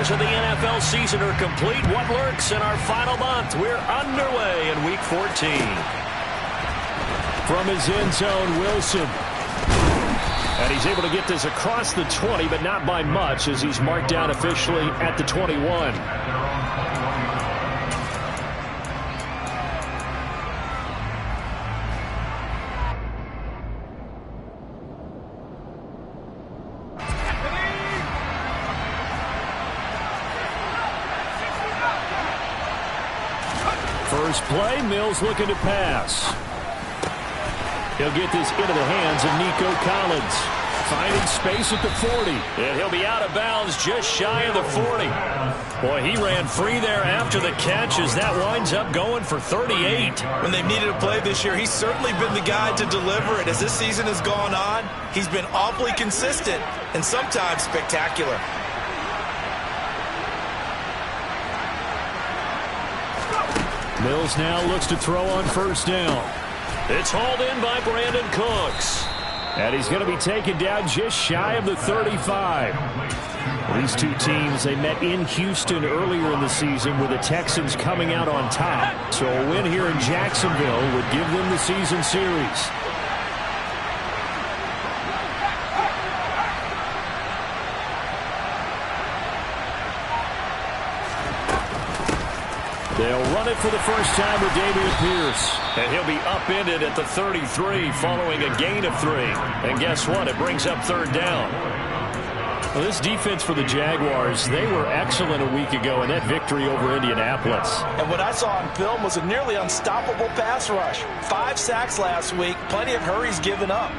hours of the NFL season are complete. What lurks in our final month? We're underway in Week 14. From his end zone, Wilson. And he's able to get this across the 20, but not by much, as he's marked down officially at the 21. First play, Mills looking to pass. He'll get this into the hands of Nico Collins. Finding space at the 40. And he'll be out of bounds just shy of the 40. Boy, he ran free there after the catch as that winds up going for 38. When they've needed a play this year, he's certainly been the guy to deliver it. As this season has gone on, he's been awfully consistent and sometimes spectacular. Mills now looks to throw on first down. It's hauled in by Brandon Cooks. And he's going to be taken down just shy of the 35. These two teams, they met in Houston earlier in the season with the Texans coming out on top. So a win here in Jacksonville would give them the season series. They'll run it for the first time with Dameon Pierce. And he'll be upended at the 33 following a gain of 3. And guess what? It brings up third down. Well, this defense for the Jaguars, they were excellent a week ago in that victory over Indianapolis. And what I saw on film was a nearly unstoppable pass rush. 5 sacks last week, plenty of hurries given up.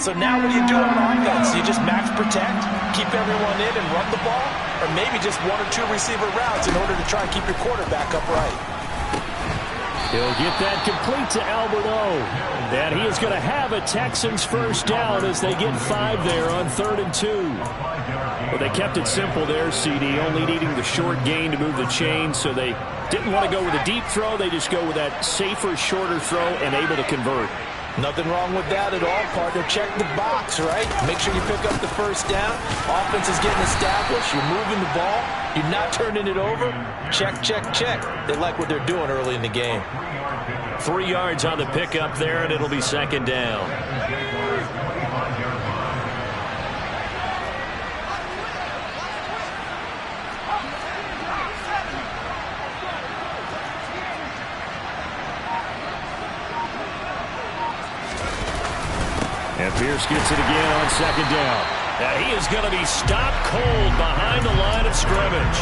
So now what do you do on offense? You just max protect, keep everyone in and run the ball? Or maybe just 1 or 2 receiver routes in order to try and keep your quarterback upright. He'll get that complete to Albert O. And he is going to have a Texans first down as they get 5 there on 3rd and 2. Well, they kept it simple there, CD, only needing the short gain to move the chain, so they didn't want to go with a deep throw. They just go with that safer, shorter throw and able to convert. Nothing wrong with that at all, partner. Check the box, right? Make sure you pick up the first down. Offense is getting established. You're moving the ball. You're not turning it over. Check, check, check. They like what they're doing early in the game. 3 yards on the pickup there, and it'll be second down. And Pierce gets it again on second down. Now he is going to be stopped cold behind the line of scrimmage.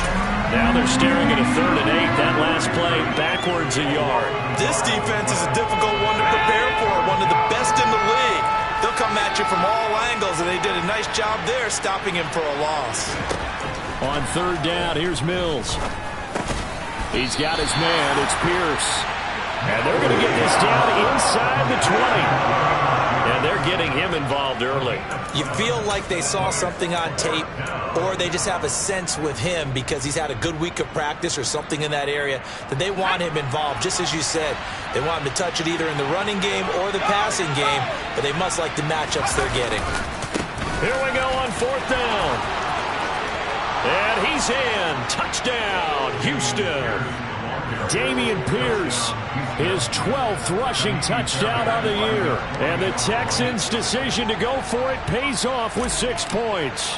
Now they're staring at a 3rd and 8. That last play backwards a yard. This defense is a difficult one to prepare for. One of the best in the league. They'll come at you from all angles, and they did a nice job there stopping him for a loss. On 3rd down, here's Mills. He's got his man. It's Pierce. And they're going to get this down inside the 20. And they're getting him involved early. You feel like they saw something on tape, or they just have a sense with him because he's had a good week of practice or something in that area that they want him involved. Just as you said, they want him to touch it either in the running game or the passing game, but they must like the matchups they're getting. Here we go on 4th down. And he's in. Touchdown, Houston. Dameon Pierce, his 12th rushing touchdown on the year. And the Texans' decision to go for it pays off with 6 points.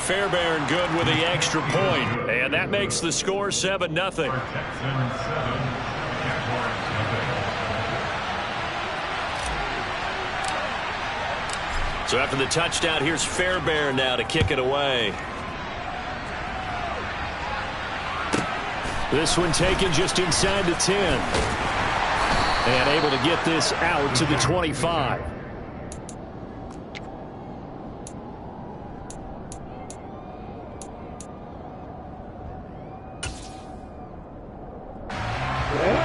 Fairbairn good with the extra point. And that makes the score 7-0. So after the touchdown, here's Fairbairn now to kick it away. This one taken just inside the 10. And able to get this out to the 25.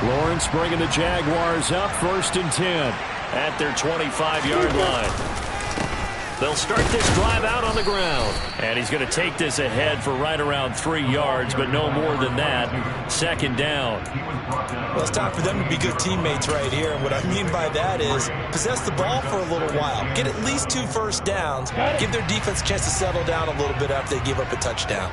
Lawrence bringing the Jaguars up 1st and 10. At their 25-yard line. They'll start this drive out on the ground. And he's going to take this ahead for right around 3 yards, but no more than that. Second down. Well, it's time for them to be good teammates right here. And what I mean by that is possess the ball for a little while. Get at least 2 first downs. Give their defense a chance to settle down a little bit after they give up a touchdown.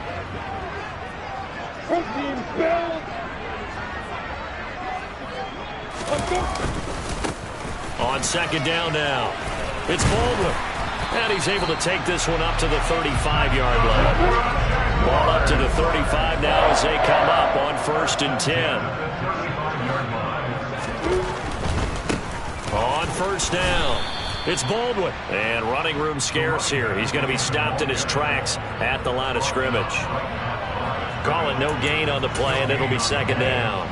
On second down now, it's Baldwin. And he's able to take this one up to the 35-yard line. Ball up to the 35 now as they come up on 1st and 10. On 1st down, it's Baldwin. And running room scarce here. He's going to be stopped in his tracks at the line of scrimmage. Call it no gain on the play, and it'll be second down.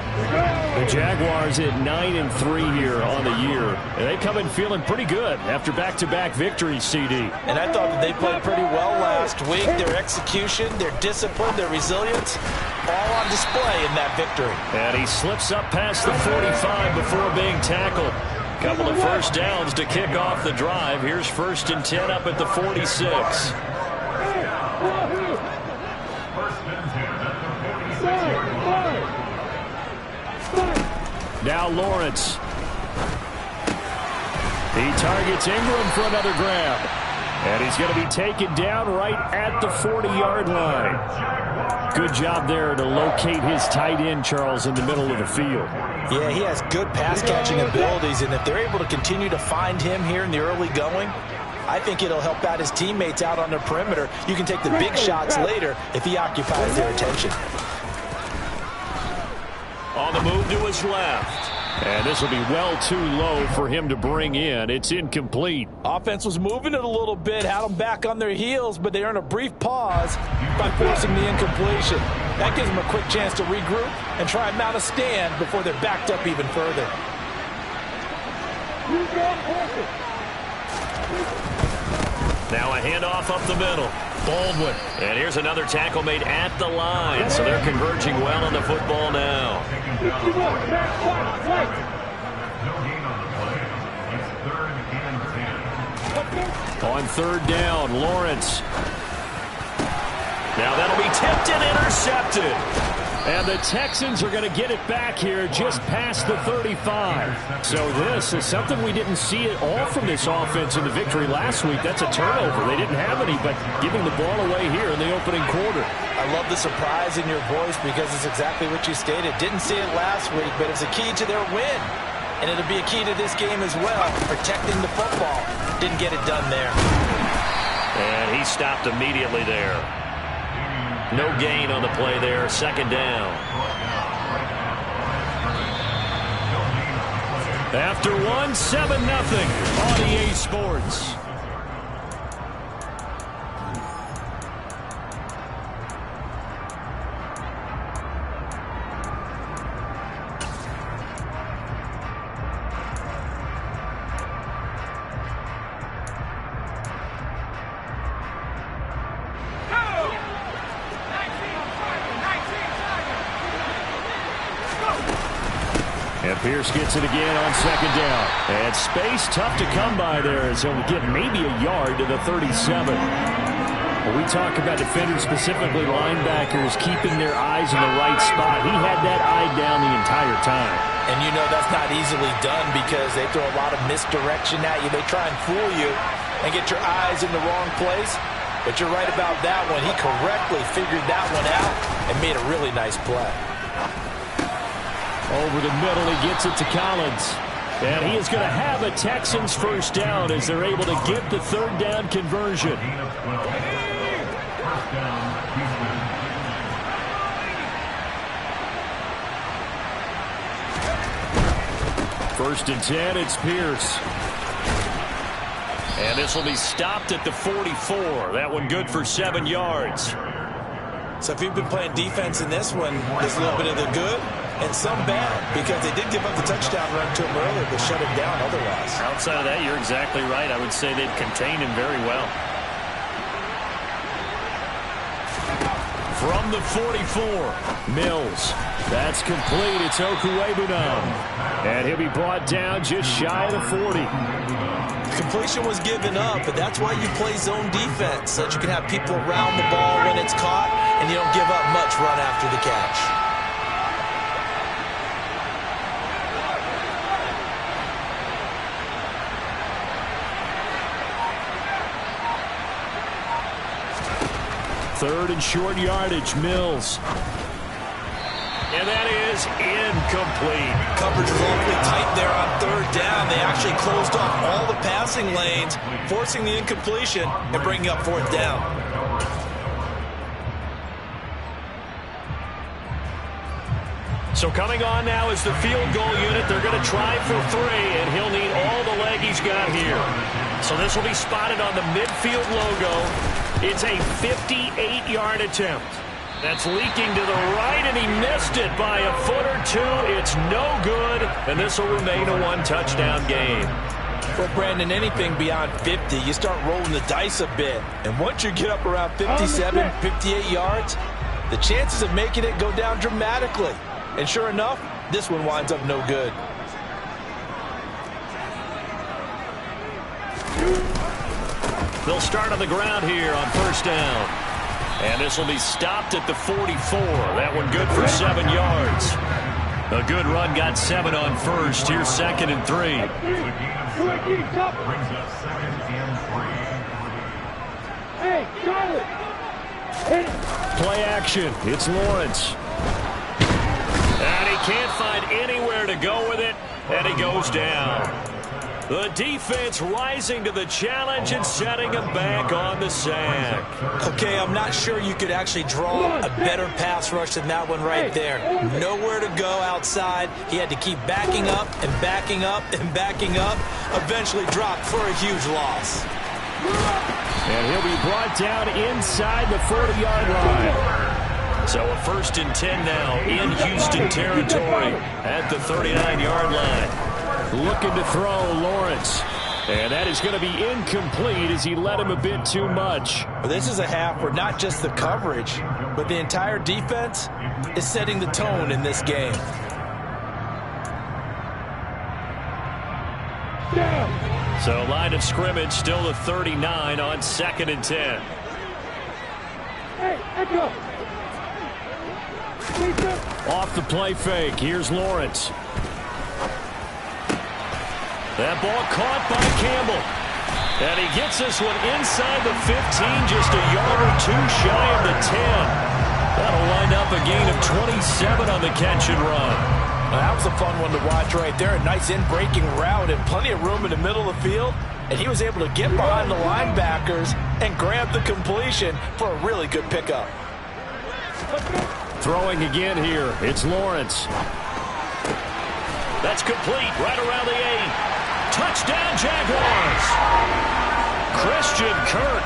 The Jaguars at 9-3 here on the year. And they come in feeling pretty good after back-to-back victories, CD. And I thought that they played pretty well last week. Their execution, their discipline, their resilience, all on display in that victory. And he slips up past the 45 before being tackled. Couple of first downs to kick off the drive. Here's 1st and 10 up at the 46. Now Lawrence. He targets Ingram for another grab. And he's going to be taken down right at the 40-yard line. Good job there to locate his tight end, Charles, in the middle of the field. Yeah, he has good pass-catching abilities, and if they're able to continue to find him here in the early going, I think it'll help out his teammates out on the perimeter. You can take the big shots later if he occupies their attention. On the move to his left. And this will be well too low for him to bring in. It's incomplete. Offense was moving it a little bit, had them back on their heels, but they earned a brief pause by forcing the incompletion. That gives them a quick chance to regroup and try and mount a stand before they're backed up even further. Now a handoff up the middle. Baldwin. And here's another tackle made at the line. So they're converging well on the football now. On 3rd down, Lawrence. Now that'll be tipped and intercepted. And the Texans are going to get it back here just past the 35. So this is something we didn't see at all from this offense in the victory last week. That's a turnover. They didn't have any, but giving the ball away here in the opening quarter. I love the surprise in your voice because it's exactly what you stated. Didn't see it last week, but it's a key to their win. And it'll be a key to this game as well, protecting the football. Didn't get it done there. And he stopped immediately there. No gain on the play there. Second down. After one, 7-0 on EA Sports. And Pierce gets it again on second down. And space tough to come by there as he'll get maybe a yard to the 37. When we talk about defenders, specifically linebackers, keeping their eyes in the right spot, he had that eye down the entire time. And you know that's not easily done because they throw a lot of misdirection at you. They try and fool you and get your eyes in the wrong place. But you're right about that one. He correctly figured that one out and made a really nice play. Over the middle, he gets it to Collins. And he is going to have a Texans first down as they're able to get the 3rd down conversion. First and 10, it's Pierce. And this will be stopped at the 44. That one good for 7 yards. So if you've been playing defense in this one, there's a little bit of the good and some bad because they did give up the touchdown run to him earlier but shut him down otherwise. Outside of that, you're exactly right. I would say they've contained him very well. From the 44, Mills. That's complete. It's Okuwebunam. And he'll be brought down just shy of the 40. Completion was given up, but that's why you play zone defense, so that you can have people around the ball when it's caught, and you don't give up much run after the catch. Third and short yardage, Mills. And that is incomplete. Coverage was awfully tight there on third down. They actually closed off all the passing lanes, forcing the incompletion and bringing up fourth down. So coming on now is the field goal unit. They're going to try for 3, and he'll need all the leg he's got here. So this will be spotted on the midfield logo. It's a 58-yard attempt. That's leaking to the right, and he missed it by a foot or 2. It's no good, and this will remain a one-touchdown game. Well, Brandon, anything beyond 50, you start rolling the dice a bit. And once you get up around 57, 58 yards, the chances of making it go down dramatically. And sure enough, this one winds up no good. They'll start on the ground here on first down. And this will be stopped at the 44. That one good for 7 yards. A good run got 7 on first. Here's 2nd and 3. Hey, Charlie! Play action. It's Lawrence. And he can't find anywhere to go with it, and he goes down. The defense rising to the challenge and setting him back on the sack. Okay, I'm not sure you could actually draw a better pass rush than that one right there. Nowhere to go outside. He had to keep backing up and backing up and backing up. Eventually dropped for a huge loss. And he'll be brought down inside the 40-yard line. So a 1st and 10 now in Houston territory at the 39-yard line. Looking to throw, Lawrence. And that is going to be incomplete as he led him a bit too much. But this is a half where not just the coverage, but the entire defense is setting the tone in this game. So line of scrimmage still the 39 on 2nd and 10. Hey, Echo! Off the play fake. Here's Lawrence. That ball caught by Campbell. And he gets this one inside the 15, just a yard or 2 shy of the 10. That'll wind up a gain of 27 on the catch and run. Well, that was a fun one to watch right there. A nice in-breaking route and plenty of room in the middle of the field. And he was able to get behind the linebackers and grab the completion for a really good pickup. Throwing again here. It's Lawrence. That's complete right around the 8. Touchdown, Jaguars. Christian Kirk,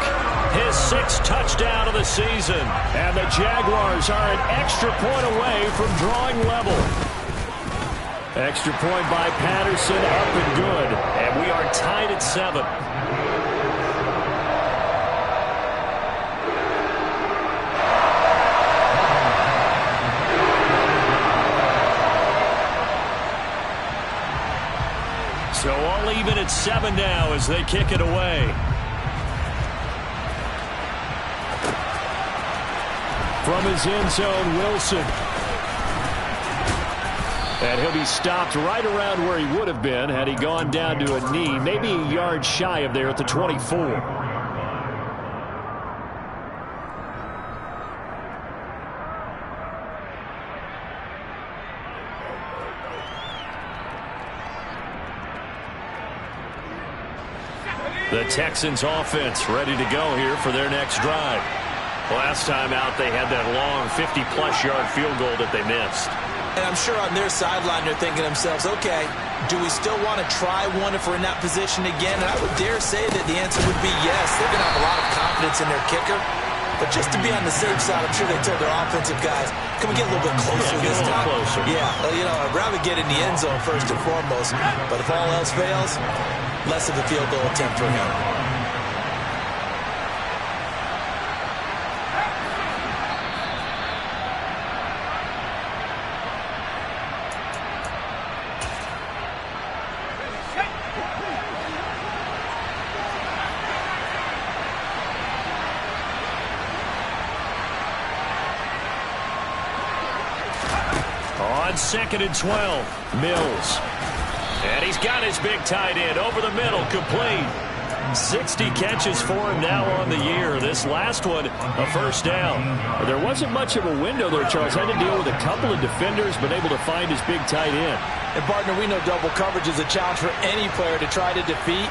his 6th touchdown of the season. And the Jaguars are an extra point away from drawing level. Extra point by Patterson, up and good. And we are tied at 7. So all even at 7 now as they kick it away. From his end zone, Wilson. And he'll be stopped right around where he would have been had he gone down to a knee, maybe a yard shy of there at the 24. The Texans offense ready to go here for their next drive. Last time out, they had that long 50-plus yard field goal that they missed. And I'm sure on their sideline they're thinking to themselves, okay, do we still want to try one if we're in that position again? And I would dare say that the answer would be yes. They're going to have a lot of confidence in their kicker. But just to be on the safe side, I'm sure they told their offensive guys, can we get a little bit closer this time? Closer. Yeah, well, you know, I'd rather get in the end zone first and foremost. But if all else fails, less of a field goal attempt for him. On 2nd and 12, Mills. And he's got his big tight end over the middle, complete. 60 catches for him now on the year. This last one, a first down. There wasn't much of a window there, Charles. Had to deal with a couple of defenders, but able to find his big tight end. And, partner, we know double coverage is a challenge for any player to try to defeat.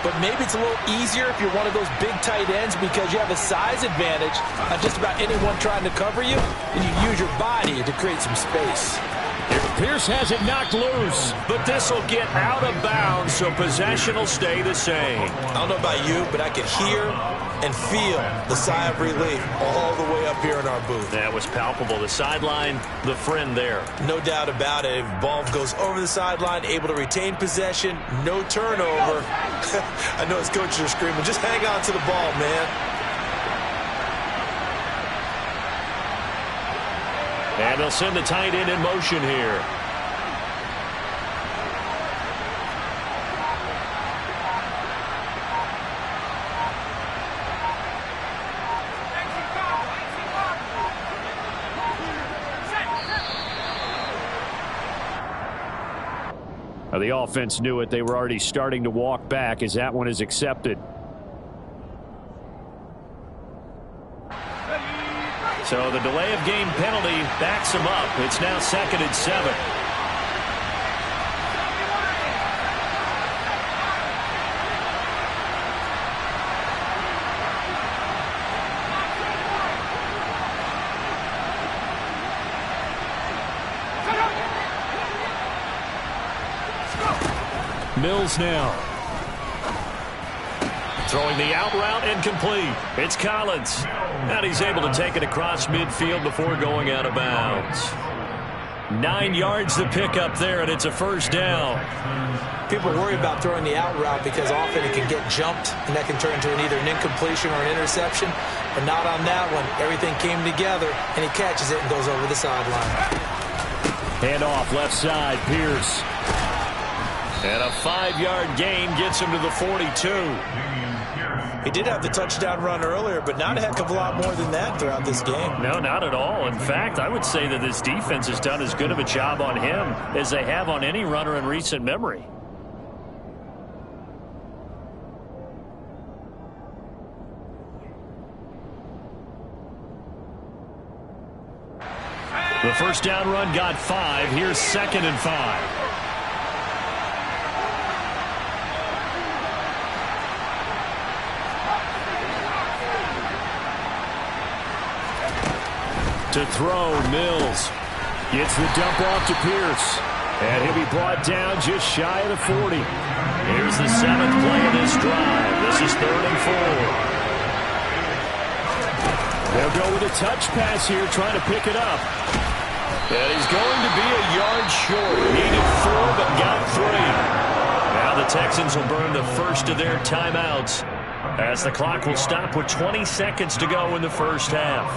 But maybe it's a little easier if you're one of those big tight ends because you have a size advantage on just about anyone trying to cover you, and you use your body to create some space. Pierce has it knocked loose, but this will get out of bounds, so possession will stay the same. I don't know about you, but I could hear and feel the sigh of relief all the way up here in our booth. That was palpable. The sideline, the friend there. No doubt about it. If ball goes over the sideline, able to retain possession, no turnover. I know his coaches are screaming, just hang on to the ball, man. And they'll send the tight end in motion here. Now the offense knew it. They were already starting to walk back as that one is accepted. So the delay of game penalty backs him up. It's now 2nd and 7. Mills now. Throwing the out route incomplete. It's Collins. And he's able to take it across midfield before going out of bounds. 9 yards to pick up there, and it's a first down. People worry about throwing the out route because often it can get jumped, and that can turn into either an incompletion or an interception. But not on that one. Everything came together, and he catches it and goes over the sideline. Hand off left side, Pierce. And a 5-yard gain gets him to the 42. He did have the touchdown run earlier, but not a heck of a lot more than that throughout this game. No, not at all. In fact, I would say that this defense has done as good of a job on him as they have on any runner in recent memory. The first down run got 5. Here's 2nd and 5. To throw, Mills gets the dump off to Pierce, and he'll be brought down just shy of the 40. Here's the 7th play of this drive. This is 3rd and 4. They'll go with a touch pass here, trying to pick it up. And he's going to be a yard short. Needed 4, but got 3. Now the Texans will burn the first of their timeouts as the clock will stop with 20 seconds to go in the first half.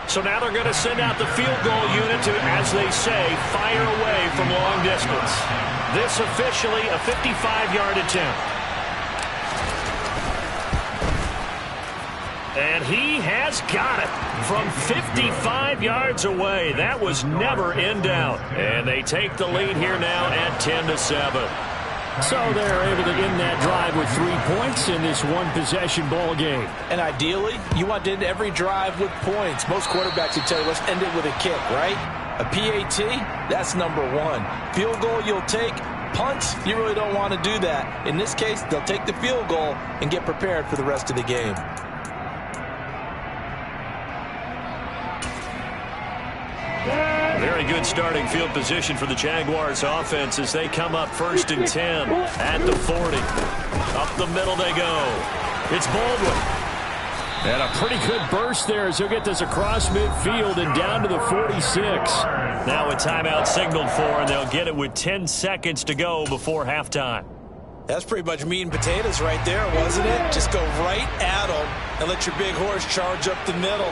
So now they're going to send out the field goal unit to, as they say, fire away from long distance. This officially a 55-yard attempt. And he has got it from 55 yards away. That was never in doubt. And they take the lead here now at 10-7. So they're able to end that drive with 3 points in this one-possession ball game. And ideally, you want to end every drive with points. Most quarterbacks would tell you, let's end it with a kick, right? A PAT, that's number 1. Field goal, you'll take. Punts, you really don't want to do that. In this case, they'll take the field goal and get prepared for the rest of the game. Very good starting field position for the Jaguars offense as they come up 1st and 10 at the 40. Up the middle they go. It's Baldwin. And a pretty good burst there as he'll get this across midfield and down to the 46. Now a timeout signaled for, and they'll get it with 10 seconds to go before halftime. That's pretty much meat and potatoes right there, wasn't it? Just go right at them and let your big horse charge up the middle.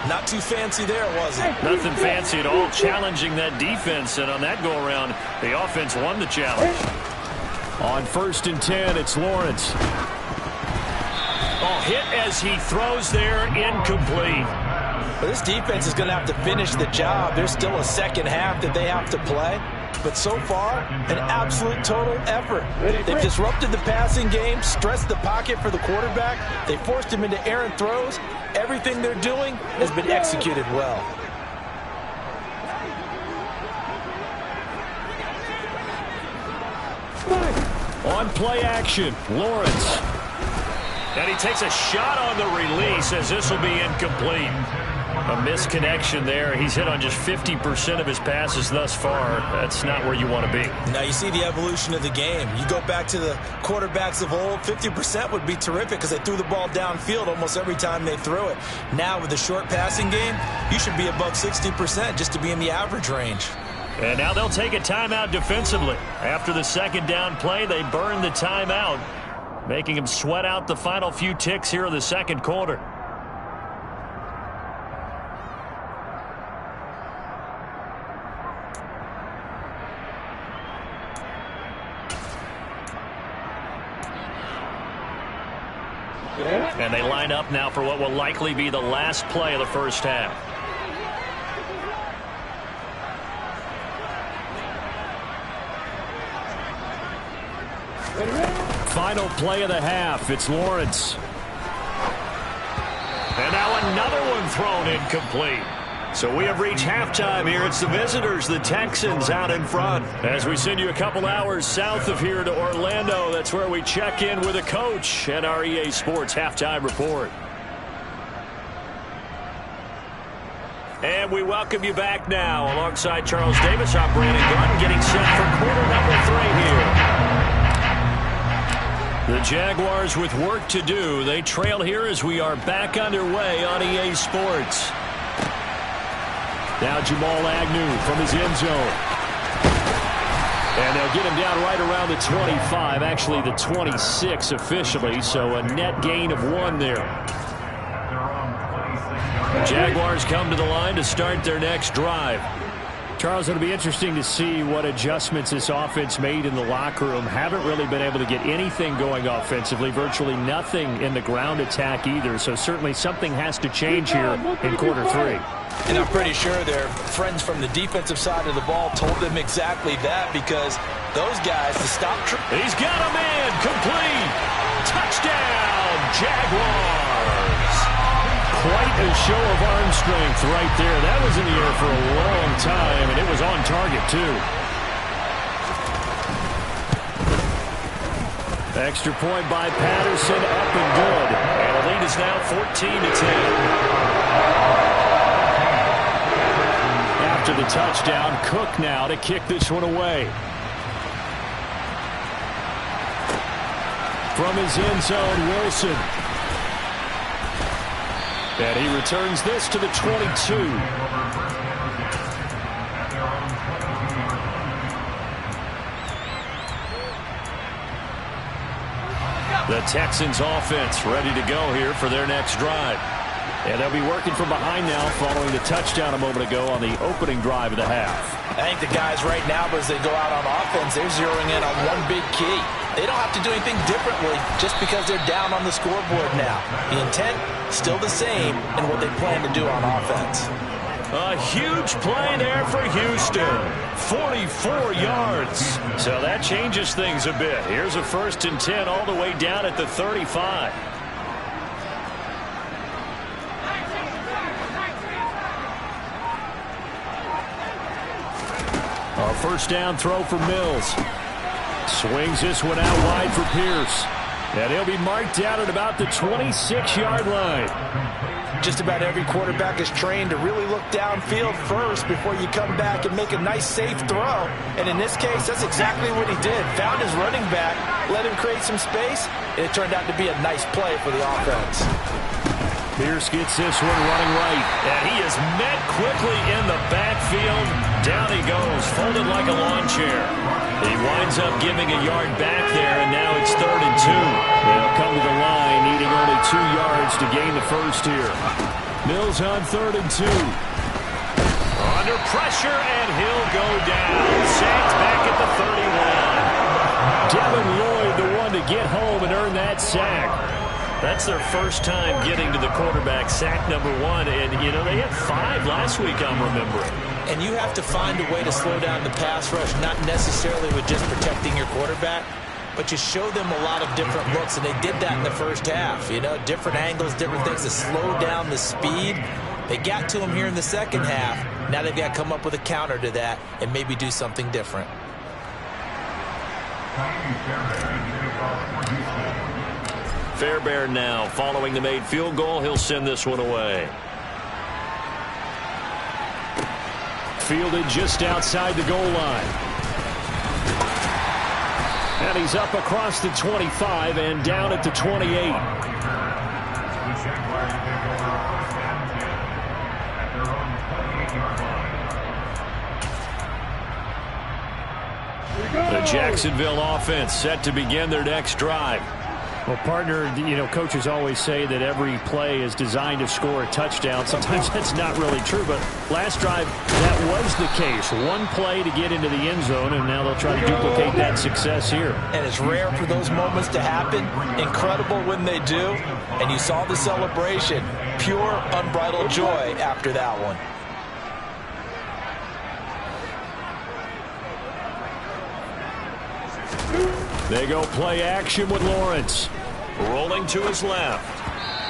Not too fancy there, was it? Nothing fancy at all, challenging that defense, and on that go-around, the offense won the challenge. On 1st and 10, it's Lawrence. Oh, hit as he throws there, incomplete. Well, this defense is going to have to finish the job. There's still a second half that they have to play. But so far, an absolute total effort. They've disrupted the passing game, stressed the pocket for the quarterback. They forced him into errant throws. Everything they're doing has been executed well. On play action, Lawrence. And he takes a shot on the release as this will be incomplete. A misconnection there. He's hit on just 50% of his passes thus far. That's not where you want to be. Now you see the evolution of the game. You go back to the quarterbacks of old, 50% would be terrific because they threw the ball downfield almost every time they threw it. Now with the short passing game, you should be above 60% just to be in the average range. And now they'll take a timeout defensively. After the second down play, they burn the timeout, making them sweat out the final few ticks here in the second quarter. And they line up now for what will likely be the last play of the first half. Final play of the half. It's Lawrence. And now another one thrown incomplete. So we have reached halftime here. It's the visitors, the Texans, out in front. As we send you a couple hours south of here to Orlando, that's where we check in with a coach at our EA Sports Halftime Report. And we welcome you back now alongside Charles Davis. I'm Brandon Gunn getting set for quarter number 3 here. The Jaguars with work to do. They trail here as we are back underway on EA Sports. Now Jamal Agnew from his end zone. And they'll get him down right around the 25, actually the 26 officially, so a net gain of 1 there. Jaguars come to the line to start their next drive. Charles, it'll be interesting to see what adjustments this offense made in the locker room. Haven't really been able to get anything going offensively, virtually nothing in the ground attack either, so certainly something has to change here in quarter 3. And I'm pretty sure their friends from the defensive side of the ball told them exactly that, because those guys, to stop... He's got a man, complete! Touchdown, Jaguars! Quite a show of arm strength right there. That was in the air for a long time, and it was on target, too. Extra point by Patterson, up and good. And the lead is now 14-10. After the touchdown, Cook now to kick this one away. From his end zone, Wilson. And he returns this to the 22. The Texans offense ready to go here for their next drive. And they'll be working from behind now following the touchdown a moment ago on the opening drive of the half. I think the guys right now, as they go out on offense, they're zeroing in on one big key. They don't have to do anything differently just because they're down on the scoreboard now. The intent, still the same in what they plan to do on offense. A huge play there for Houston. 44 yards. So that changes things a bit. Here's a 1st and 10 all the way down at the 35. A first down throw for Mills. Swings this one out wide for Pierce. And he'll be marked down at about the 26-yard line. Just about every quarterback is trained to really look downfield first before you come back and make a nice, safe throw. And in this case, that's exactly what he did. Found his running back, let him create some space, and it turned out to be a nice play for the offense. Pierce gets this one running right. And he is met quickly in the backfield. Down he goes, folded like a lawn chair. He winds up giving a yard back there, and now it's 3rd and 2. They'll come to the line, needing only 2 yards to gain the first here. Mills on 3rd and 2. Under pressure, and he'll go down. Sacked back at the 31. Devin Lloyd, the one to get home and earn that sack. That's their first time getting to the quarterback, sack number 1. And, you know, they had 5 last week, I'm remembering. And you have to find a way to slow down the pass rush, not necessarily with just protecting your quarterback, but you show them a lot of different looks, and they did that in the first half. You know, different angles, different things to slow down the speed. They got to him here in the second half. Now they've got to come up with a counter to that and maybe do something different. Fairbairn now following the made field goal. He'll send this one away. Fielded just outside the goal line. And he's up across the 25 and down at the 28. The Jacksonville offense set to begin their next drive. Well, partner, you know, coaches always say that every play is designed to score a touchdown. Sometimes that's not really true, but last drive, that was the case. One play to get into the end zone, and now they'll try to duplicate that success here. And it's rare for those moments to happen. Incredible when they do. And you saw the celebration. Pure, unbridled joy after that one. They go play action with Lawrence. Rolling to his left.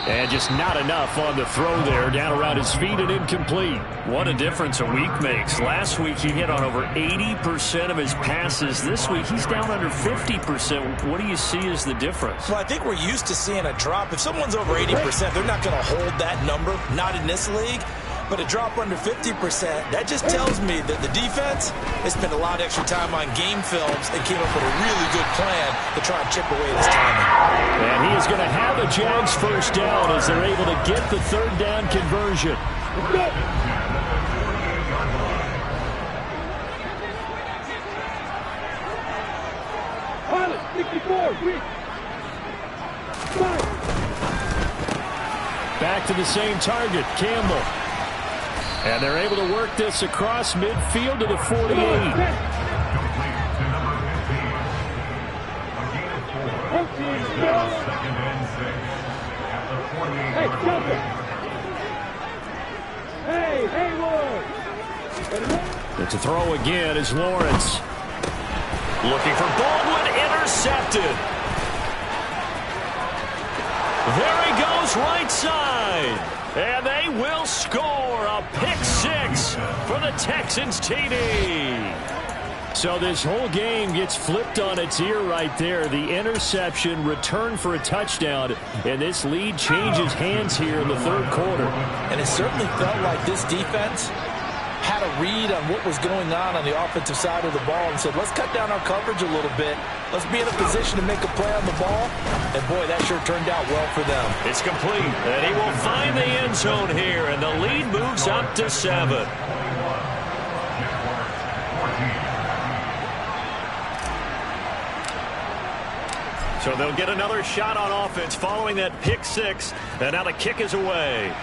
And just not enough on the throw there. Down around his feet and incomplete. What a difference a week makes. Last week he hit on over 80% of his passes. This week he's down under 50%. What do you see as the difference? Well, I think we're used to seeing a drop. If someone's over 80%, they're not going to hold that number. Not in this league. But a drop under 50%, that just tells me that the defense has spent a lot of extra time on game films and came up with a really good plan to try and chip away this timing. And he is going to have a Jags first down as they're able to get the third down conversion. Back to the same target, Campbell. And they're able to work this across midfield to the 48. It's a throw again as Lawrence. Looking for Baldwin, intercepted. There he goes, right side. And they will score a pick 6 for the Texans TD. So this whole game gets flipped on its ear right there. The interception, return for a touchdown, and this lead changes hands here in the third quarter. And it certainly felt like this defense had a read on what was going on the offensive side of the ball and said, let's cut down our coverage a little bit. Let's be in a position to make a play on the ball. And, boy, that sure turned out well for them. It's complete, and he will find the end zone here, and the lead moves up to 7. So they'll get another shot on offense following that pick 6, and now the kick is away.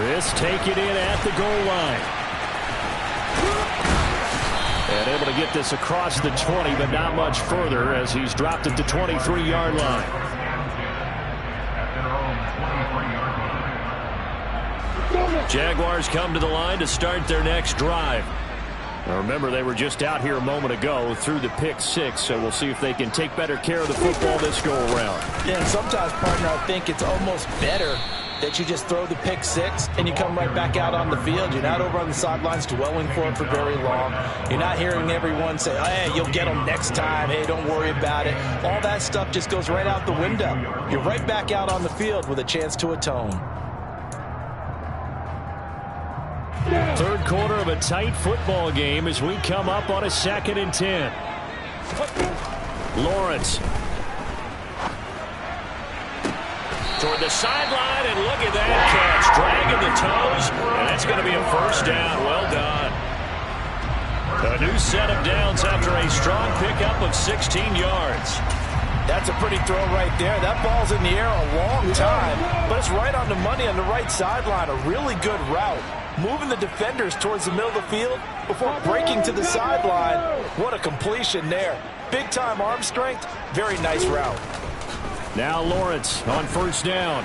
This take it in at the goal line. And able to get this across the 20, but not much further as he's dropped at the 23-yard line. Jaguars come to the line to start their next drive. Now remember, they were just out here a moment ago through the pick 6, so we'll see if they can take better care of the football this go-around. Yeah, and sometimes, partner, I think it's almost better that you just throw the pick 6 and you come right back out on the field. You're not over on the sidelines dwelling for it for very long. You're not hearing everyone say, oh, hey, you'll get them next time. Hey, don't worry about it. All that stuff just goes right out the window. You're right back out on the field with a chance to atone. Third quarter of a tight football game as we come up on a 2nd and 10. Lawrence. Toward the sideline, and look at that catch. Dragging the toes, and that's going to be a first down. Well done. A new set of downs after a strong pickup of 16 yards. That's a pretty throw right there. That ball's in the air a long time, but it's right on the money on the right sideline. A really good route. Moving the defenders towards the middle of the field before breaking to the sideline. What a completion there. Big-time arm strength. Very nice route. Now Lawrence on first down.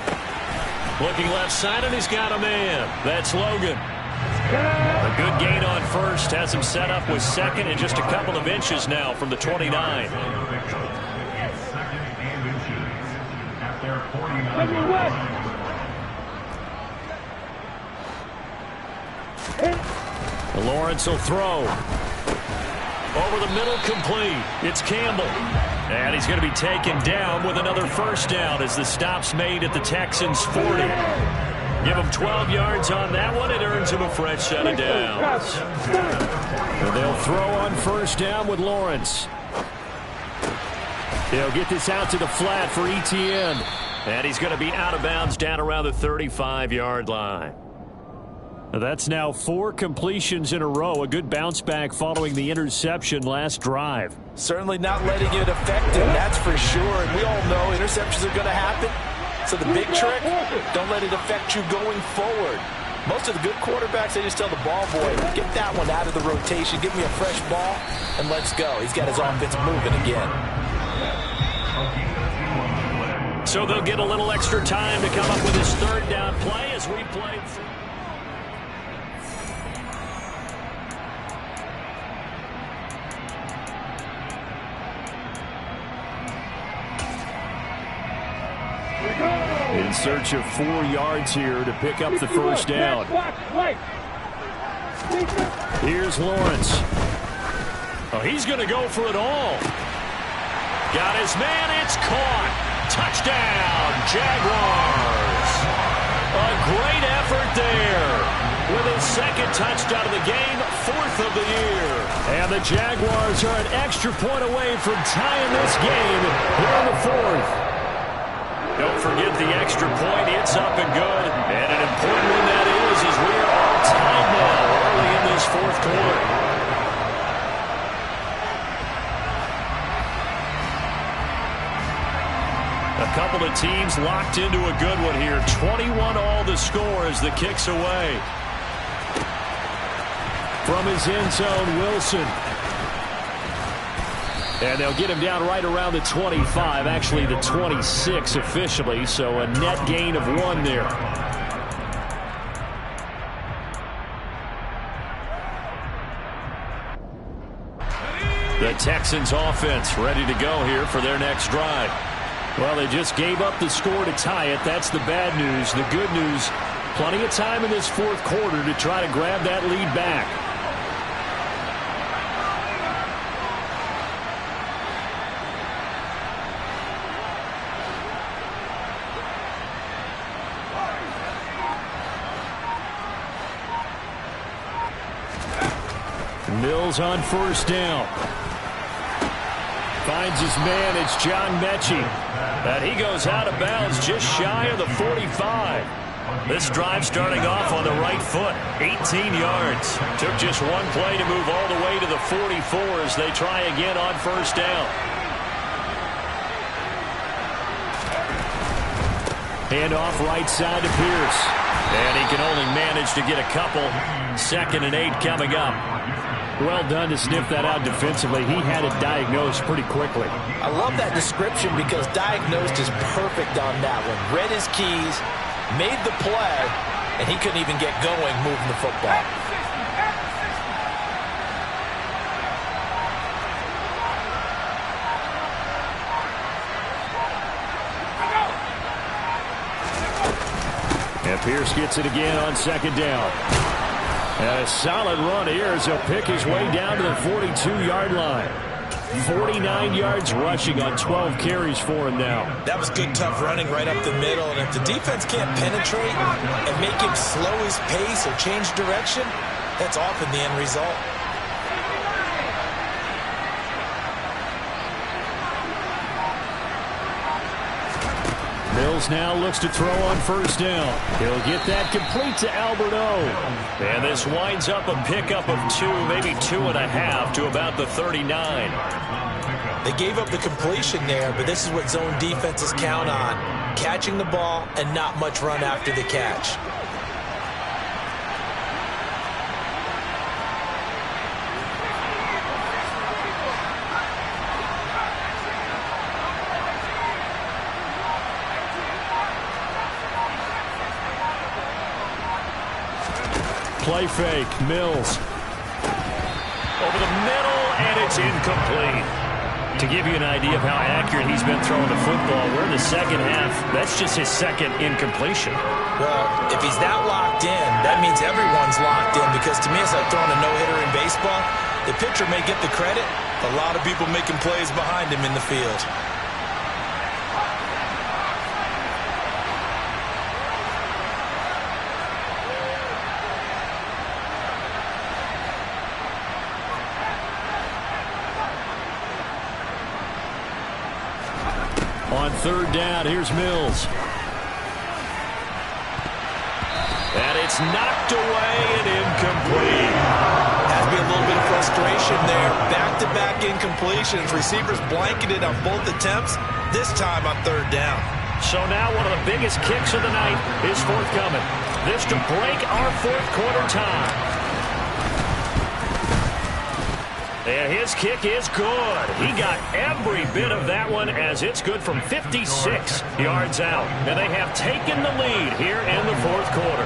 Looking left side, and he's got a man. That's Logan. A good gain on first. Has him set up with second and just a couple of inches now from the 29. Lawrence will throw. Over the middle, complete. It's Campbell. And he's going to be taken down with another first down as the stop's made at the Texans' 40. Give him 12 yards on that one. It earns him a fresh set of downs. And they'll throw on first down with Lawrence. They'll get this out to the flat for Etienne. And he's going to be out of bounds down around the 35-yard line. That's now 4 completions in a row. A good bounce back following the interception last drive. Certainly not letting it affect him, that's for sure. And we all know interceptions are going to happen. So the big trick, don't let it affect you going forward. Most of the good quarterbacks, they just tell the ball boy, get that one out of the rotation, give me a fresh ball, and let's go. He's got his offense moving again. So they'll get a little extra time to come up with his third down play as we play. In search of 4 yards here to pick up the first down. Here's Lawrence. Oh, he's going to go for it all. Got his man. It's caught. Touchdown, Jaguars. A great effort there. With his second touchdown of the game, 4th of the year. And the Jaguars are an extra point away from tying this game here in the 4th. Don't forget the extra point. It's up and good. And an important one that is as we are all tied now early in this 4th quarter. A couple of teams locked into a good one here. 21 all the score as the kick's away. From his end zone, Wilson. And they'll get him down right around the 25, actually the 26 officially, so a net gain of 1 there. The Texans offense ready to go here for their next drive. Well, they just gave up the score to tie it. That's the bad news. The good news, plenty of time in this 4th quarter to try to grab that lead back. Mills on first down. Finds his man. It's John Mechie. And he goes out of bounds just shy of the 45. This drive starting off on the right foot. 18 yards. Took just one play to move all the way to the 44 as they try again on first down. Hand off right side to Pierce. And he can only manage to get a couple. 2nd and 8 coming up. Well done to sniff that out defensively. He had it diagnosed pretty quickly. I love that description because diagnosed is perfect on that one. Read his keys, made the play, and he couldn't even get going moving the football. And Pierce gets it again on 2nd down. And a solid run here as he'll pick his way down to the 42-yard line. 49 yards rushing on 12 carries for him now. That was good, tough running right up the middle. And if the defense can't penetrate and make him slow his pace or change direction, that's often the end result. Mills now looks to throw on first down. He'll get that complete to Albert O. And this winds up a pickup of 2, maybe 2.5 to about the 39. They gave up the completion there, but this is what zone defenses count on. Catching the ball and not much run after the catch. play fake. Mills. Over the middle, and it's incomplete. To give you an idea of how accurate he's been throwing the football, we're in the second half. That's just his second incompletion. Well, if he's that locked in, that means everyone's locked in, because to me it's like throwing a no-hitter in baseball. The pitcher may get the credit. A lot of people making plays behind him in the field. On third down, here's Mills. And it's knocked away and incomplete. Has to be a little bit of frustration there. Back-to-back incompletions. Receivers blanketed on both attempts, this time on third down. So now one of the biggest kicks of the night is forthcoming. This to break our fourth quarter tie. And his kick is good. He got every bit of that one, as it's good from 56 yards out. And they have taken the lead here in the fourth quarter.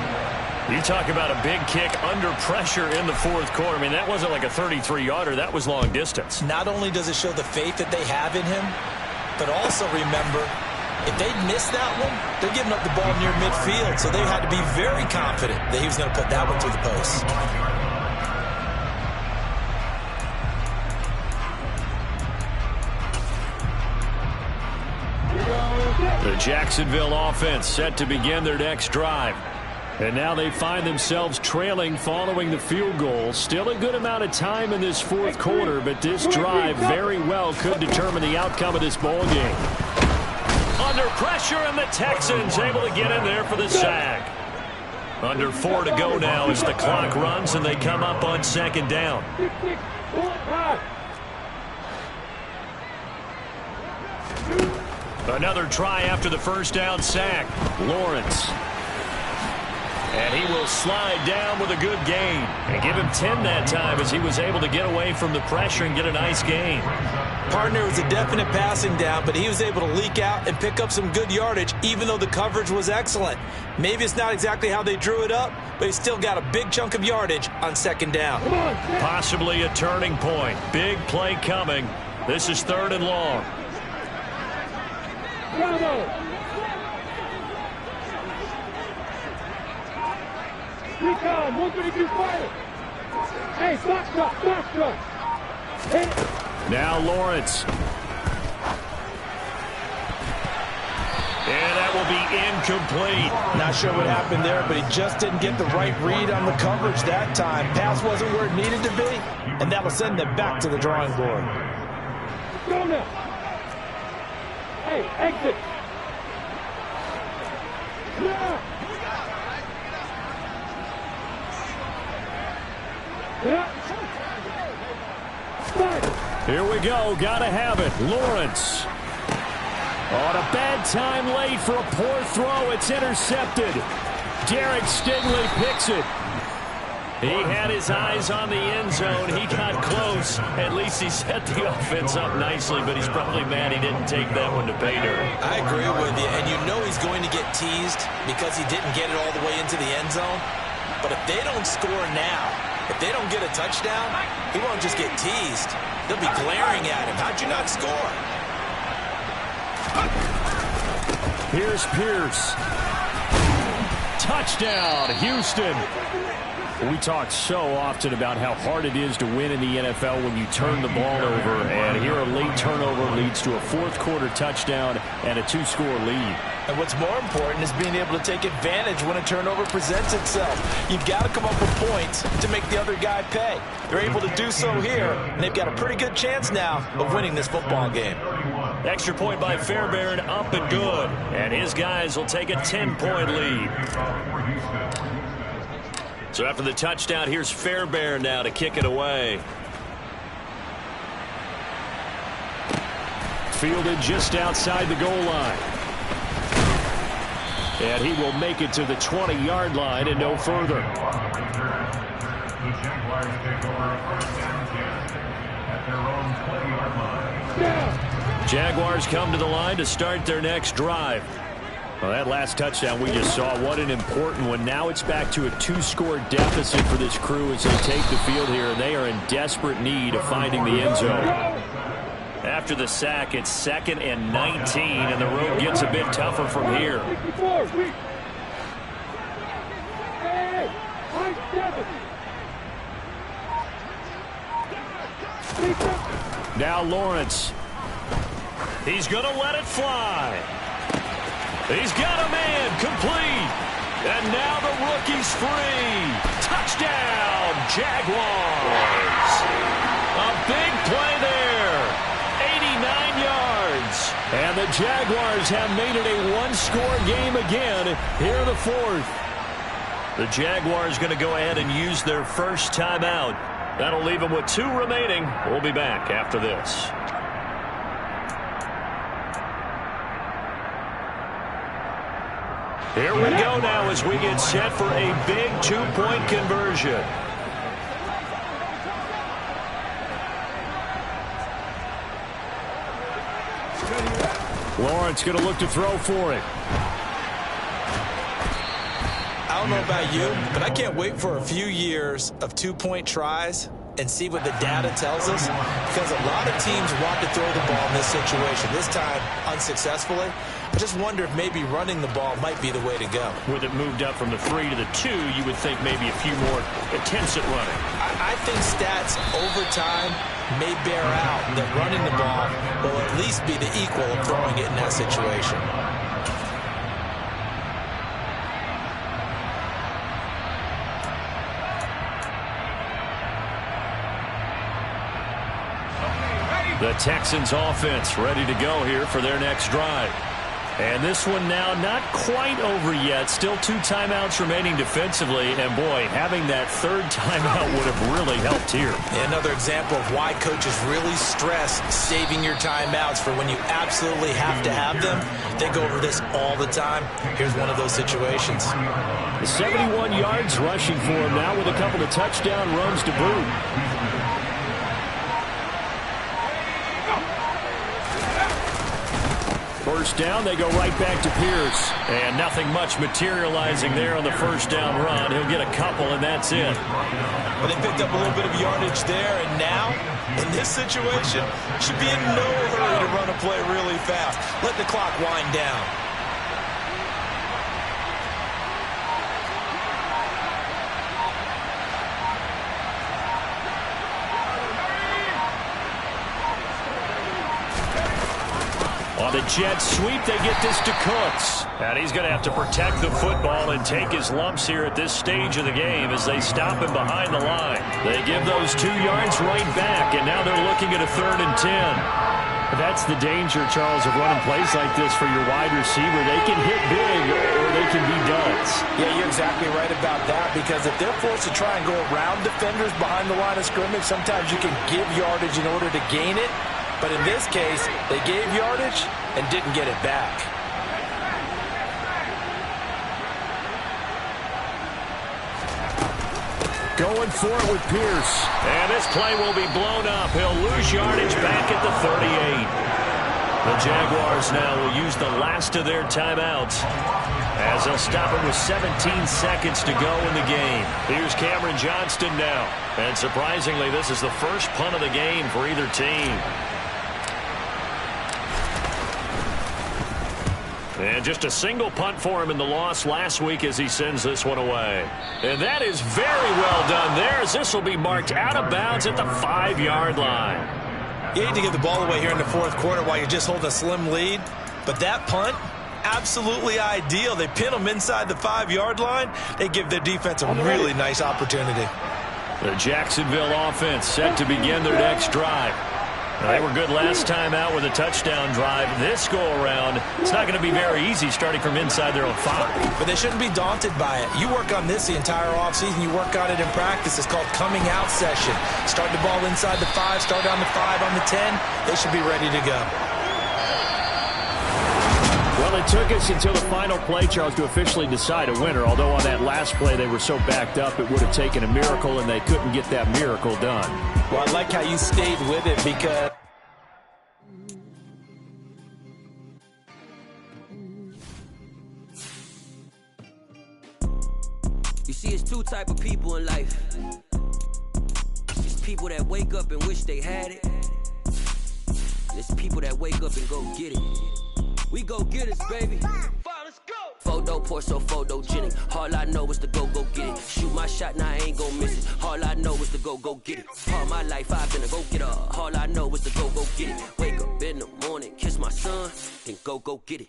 You talk about a big kick under pressure in the fourth quarter. I mean, that wasn't like a 33-yarder. That was long distance. Not only does it show the faith that they have in him, but also remember, if they miss that one, they're giving up the ball near midfield. So they had to be very confident that he was going to put that one through the post. The Jacksonville offense set to begin their next drive. And now they find themselves trailing following the field goal. Still a good amount of time in this fourth quarter, but this drive very well could determine the outcome of this ball game. Under pressure, and the Texans able to get in there for the sack. Under 4 to go now as the clock runs and they come up on second down. Another try after the first down sack. Lawrence. And he will slide down with a good gain. And give him 10 that time, as he was able to get away from the pressure and get a nice gain. Partner was a definite passing down, but he was able to leak out and pick up some good yardage, even though the coverage was excellent. Maybe it's not exactly how they drew it up, but he still got a big chunk of yardage on second down. Possibly a turning point. Big play coming. This is third and long. Recon, 132 fire. Hey, box truck. Now Lawrence. And that will be incomplete. Not sure what happened there, but he just didn't get the right read on the coverage that time. Pass wasn't where it needed to be, and that will send them back to the drawing board. Go now. Hey, exit. Yeah. Here we go. Gotta have it. Lawrence. On a bad time late for a poor throw. It's intercepted. Derek Stingley picks it. He had his eyes on the end zone. He got close. At least he set the offense up nicely, but he's probably mad he didn't take that one to pay dirt. I agree with you, and you know he's going to get teased because he didn't get it all the way into the end zone. But if they don't score now, if they don't get a touchdown, he won't just get teased. They'll be glaring at him. How'd you not score? Here's Pierce. Touchdown, Houston. We talk so often about how hard it is to win in the NFL when you turn the ball over, and here a late turnover leads to a fourth quarter touchdown and a 2-score lead. And what's more important is being able to take advantage when a turnover presents itself. You've got to come up with points to make the other guy pay. They're able to do so here, and they've got a pretty good chance now of winning this football game. Extra point by Fairbairn, up and good. And his guys will take a 10-point lead. So after the touchdown, here's Fairbairn now to kick it away. Fielded just outside the goal line. And he will make it to the 20-yard line and no further. Jaguars come to the line to start their next drive. Well, that last touchdown we just saw, what an important one. Now it's back to a 2-score deficit for this crew as they take the field here, and they are in desperate need of finding the end zone. After the sack, it's 2nd and 19, and the road gets a bit tougher from here. Now Lawrence. He's going to let it fly. He's got a man complete. And now the rookie's free. Touchdown, Jaguars. A big play there. 89 yards. And the Jaguars have made it a one-score game again here in the fourth. The Jaguars going to go ahead and use their first timeout. That'll leave them with 2 remaining. We'll be back after this. Here we go now as we get set for a big 2-point conversion. Lawrence going to look to throw for it. I don't know about you, but I can't wait for a few years of 2-point tries and see what the data tells us, because a lot of teams want to throw the ball in this situation. This time, unsuccessfully. I just wonder if maybe running the ball might be the way to go. With it moved up from the 3 to the 2, you would think maybe a few more attempts at running. I think stats over time may bear out that running the ball will at least be the equal of throwing it in that situation. The Texans offense ready to go here for their next drive. And this one now not quite over yet. Still 2 timeouts remaining defensively. And, boy, having that 3rd timeout would have really helped here. Another example of why coaches really stress saving your timeouts for when you absolutely have to have them. They go over this all the time. Here's one of those situations. 71 yards rushing for him now with a couple of touchdown runs to boot. First down, they go right back to Pierce. And nothing much materializing there on the first down run. He'll get a couple, and that's it. But they picked up a little bit of yardage there, and now, in this situation, should be in no hurry to run a play really fast. Let the clock wind down. On the jet sweep, they get this to Cooks. And he's going to have to protect the football and take his lumps here at this stage of the game as they stop him behind the line. They give those 2 yards right back, and now they're looking at a 3rd and 10. That's the danger, Charles, of running plays like this for your wide receiver. They can hit big or they can be duds. Yeah, you're exactly right about that, because if they're forced to try and go around defenders behind the line of scrimmage, sometimes you can give yardage in order to gain it. But in this case, they gave yardage and didn't get it back. Going for it with Pierce. And this play will be blown up. He'll lose yardage back at the 38. The Jaguars now will use the last of their timeouts as they'll stop it with 17 seconds to go in the game. Here's Cameron Johnston now. And surprisingly, this is the first punt of the game for either team. And just a single punt for him in the loss last week as he sends this one away. And that is very well done there, as this will be marked out of bounds at the 5-yard line. You hate to give the ball away here in the 4th quarter while you're just holding a slim lead. But that punt, absolutely ideal. They pin them inside the 5-yard line. They give their defense a really nice opportunity. The Jacksonville offense set to begin their next drive. They were good last time out with a touchdown drive. This go-around, it's not going to be very easy starting from inside their own 5. But they shouldn't be daunted by it. You work on this the entire offseason. You work on it in practice. It's called coming out session. Start the ball inside the 5, start on the 5, on the 10. They should be ready to go. Well, it took us until the final play, Charles, to officially decide a winner. Although on that last play they were so backed up, it would have taken a miracle, and they couldn't get that miracle done. Well, I like how you stayed with it, because two type of people in life. It's people that wake up and wish they had it. It's people that wake up and go get it. We go get it, baby. Let's go. Photo pour so photogenic. All I know is to go get it. Shoot my shot, now I ain't gon' miss it. All I know is to go get it. All my life I've been a go getter. All I know is to go get it. Wake up in the morning, kiss my son, then go get it.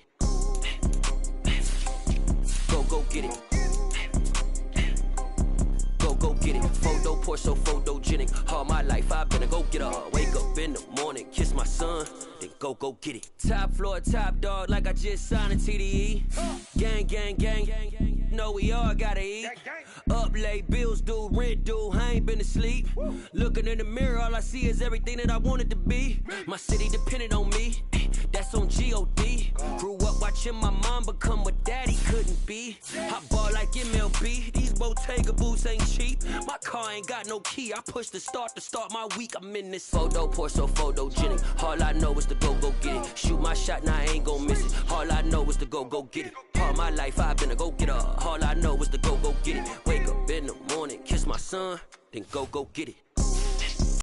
Go get it. Go get it. Photo pour so photogenic. All my life I've been a go getter. Wake up in the morning, kiss my son, then go get it. Top floor, top dog, like I just signed a TDE. Gang, gang, gang, gang. Know we all gotta eat. Up late, bills due, rent due. I ain't been asleep. Looking in the mirror, all I see is everything that I wanted to be. My city depended on me. That's on G.O.D. Grew up watching my mom become what daddy couldn't be. I ball like MLB. These Bottega boots ain't cheap. My car ain't got no key. I push the start to start my week. I'm in this photo pour so photogenic. All I know is to go get it. Shoot my shot, now I ain't gon' miss it. All I know is to go get it. All my life I've been a go getter. All I know is to go get it. Wake up in the morning, kiss my son, then go get it.